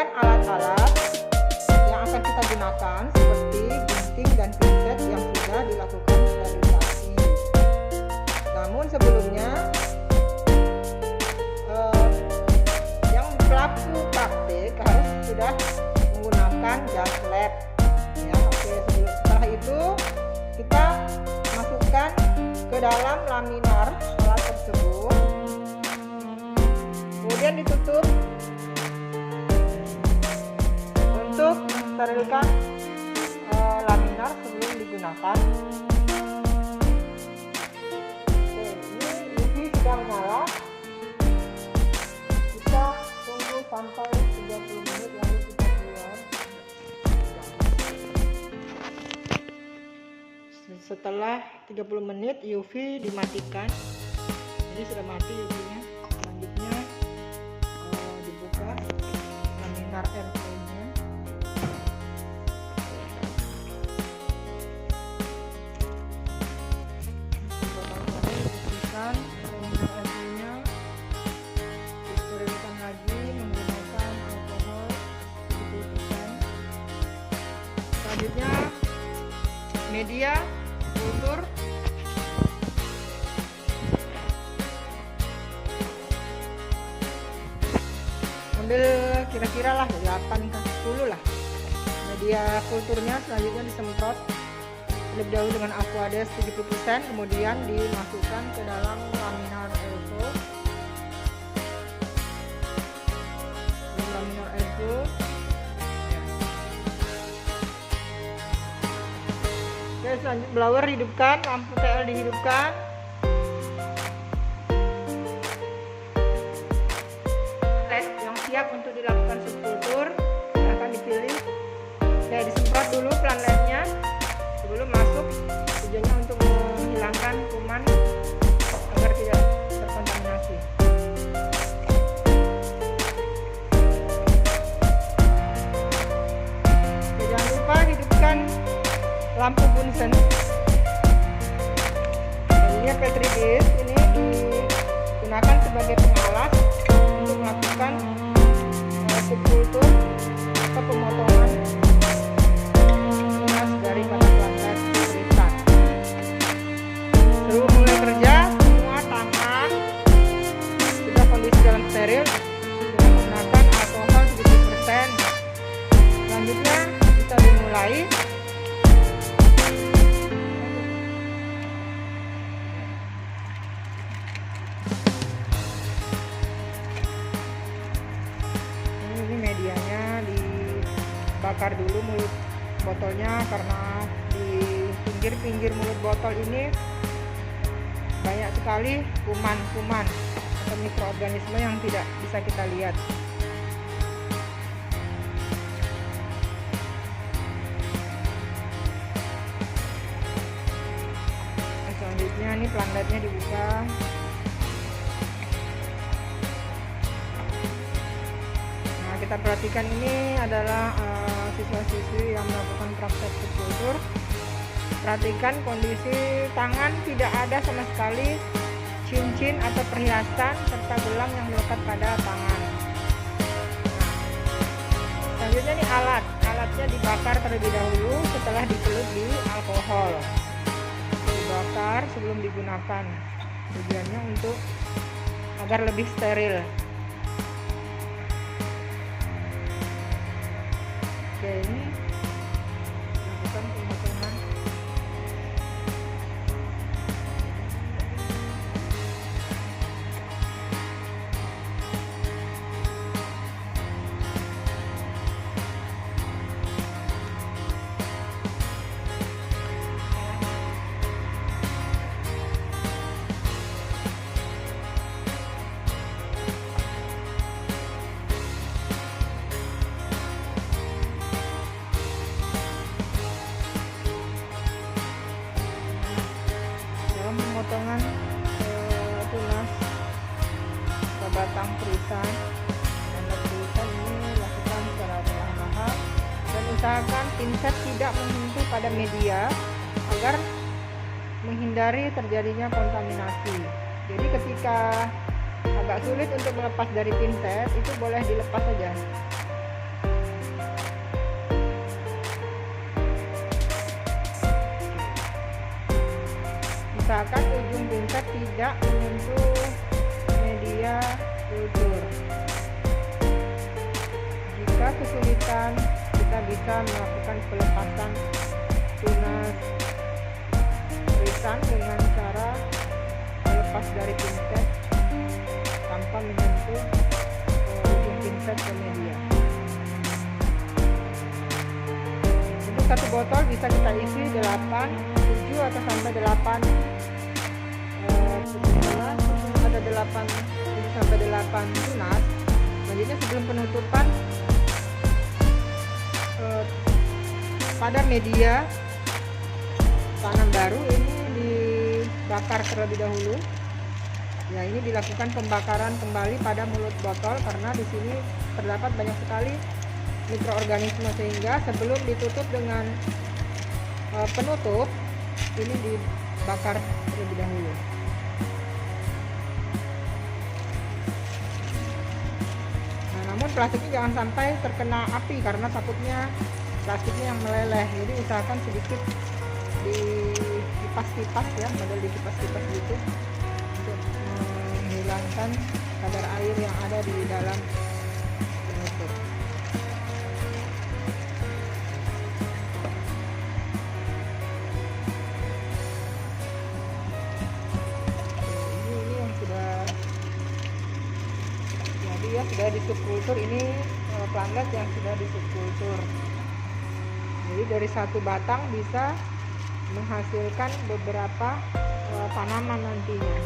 menggunakan alat-alat yang akan kita gunakan seperti gunting dan pinset yang sudah dilakukan sterilisasi. Namun sebelumnya yang pelaku praktik harus sudah menggunakan jas lab. Ya, oke. Setelah itu kita masukkan ke dalam laminar alat tersebut, kemudian ditutup untuk mensterilkan laminar sebelum digunakan. Oke, ini UV sudah menyala. Kita tunggu sampai 30 menit lalu kita keluar. Setelah 30 menit UV dimatikan. Jadi sudah mati UV-nya. Selanjutnya dibuka laminar airflow-nya. Bersihkan laminar airflow-nya. Disterilkan lagi menggunakan alkohol 70%. Selanjutnya media kultur. Ambil kira-kira lah 8 ke 10 lah media kulturnya. Selanjutnya disemprot terlebih dahulu dengan Aquades 70%, kemudian dimasukkan ke dalam laminar airflow. Laminar airflow. Oke, selanjutnya blower hidupkan, lampu TL dihidupkan. LED yang siap untuk dilakukan subkultur akan dipilih. Oke, disemprot dulu pelan LED-nya sebelum masuk. Tujuannya untuk menghilangkan kuman agar tidak terkontaminasi. Oke, jangan lupa hidupkan lampu Bunsen. Jadinya Petri dish ini digunakan sebagai pengalas untuk melakukan subkultur atau pemotongan tunas dari pada pelanggan irisan. Sebelum mulai kerja, semua tangan sudah kondisi dalam steril, sudah menggunakan alkohol 70%. Selanjutnya bisa dimulai. Medianya dibakar dulu mulut botolnya, karena di pinggir-pinggir mulut botol ini banyak sekali kuman-kuman atau mikroorganisme yang tidak bisa kita lihat. Selanjutnya ini pelan LED-nya dibuka. Kita perhatikan ini adalah siswa-siswi yang melakukan praktek subkultur. Perhatikan kondisi tangan, tidak ada sama sekali cincin atau perhiasan serta gelang yang melekat pada tangan. Selanjutnya nih alatnya dibakar terlebih dahulu setelah dicelup di alkohol. Dibakar sebelum digunakan. Tujuannya untuk agar lebih steril. Oke, ini lakukan pemotongan. Potongan tunas batang tulisan dan tulisan ini lakukan secara perlahan-lahan dan usahakan pinset tidak menyentuh pada media agar menghindari terjadinya kontaminasi. Jadi ketika agak sulit untuk melepas dari pinset, itu boleh dilepas saja. usahakan ujung pinset tidak menyentuh media kultur. Jika kesulitan, kita bisa melakukan pelepasan tunas risan dengan cara melepas dari pinset tanpa menyentuh ujung pinset ke media. Untuk satu botol bisa kita isi 7 atau sampai 8 setelah ada 8 sampai 8 tunas. Selanjutnya sebelum penutupan, pada media tanam baru ini dibakar terlebih dahulu. Ya, ini dilakukan pembakaran kembali pada mulut botol karena di sini terdapat banyak sekali mikroorganisme, sehingga sebelum ditutup dengan penutup ini dibakar terlebih dahulu. Nah, namun plastiknya jangan sampai terkena api karena takutnya plastiknya yang meleleh. Jadi usahakan sedikit dikipas-kipas ya, model dikipas-kipas gitu untuk menghilangkan kadar air yang ada di dalam penutup. Ini yang sudah jadi ya, sudah di subkultur. Ini plantlet yang sudah di subkultur. Jadi dari satu batang bisa menghasilkan beberapa tanaman nantinya.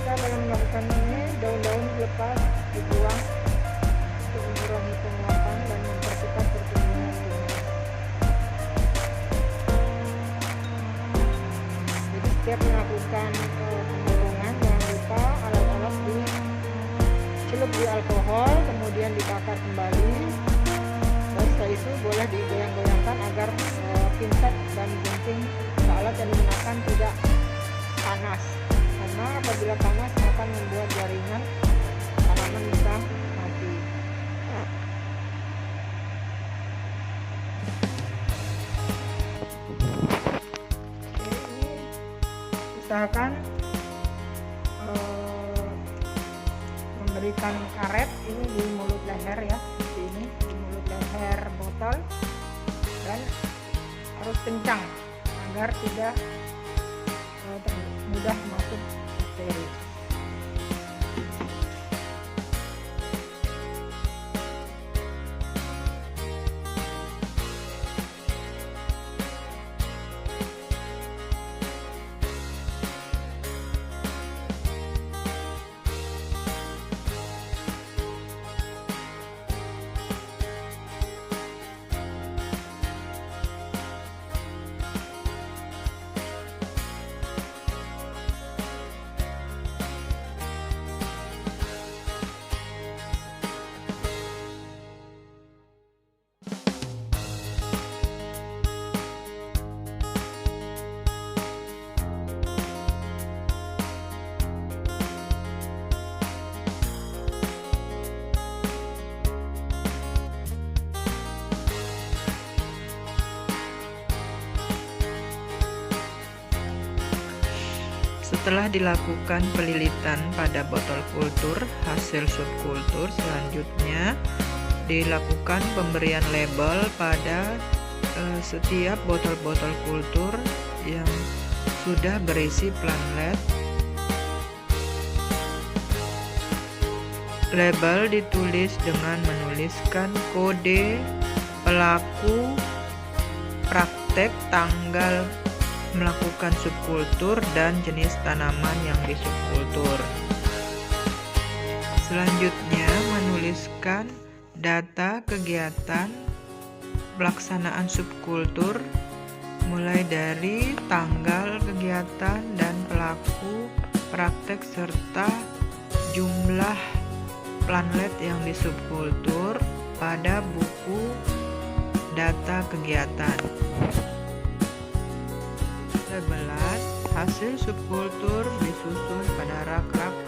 Dalam melakukan ini, daun-daun lepas dibuang untuk mengurangi penguapan dan mempercepat pertumbuhan tunas. Jadi setiap melakukan pemotongan jangan lupa alat-alat dicelup di alkohol, kemudian dibakar kembali, dan setelah itu boleh digoyang-goyangkan agar pinset dan gunting alat yang digunakan tidak panas. Karena apabila panas akan membuat jaringan tanaman bisa mati. Ini usahakan memberikan karet ini di mulut leher ya, ini di mulut leher botol, dan harus kencang agar tidak mudah masuk bakteri. Setelah dilakukan pelilitan pada botol kultur hasil subkultur, selanjutnya dilakukan pemberian label pada setiap botol-botol kultur yang sudah berisi plantlet. Label ditulis dengan menuliskan kode pelaku praktek, tanggal melakukan subkultur, dan jenis tanaman yang disubkultur. Selanjutnya menuliskan data kegiatan pelaksanaan subkultur mulai dari tanggal kegiatan dan pelaku praktek serta jumlah plantlet yang disubkultur, pada buku data kegiatan. 11. Hasil subkultur disusun pada rak-rak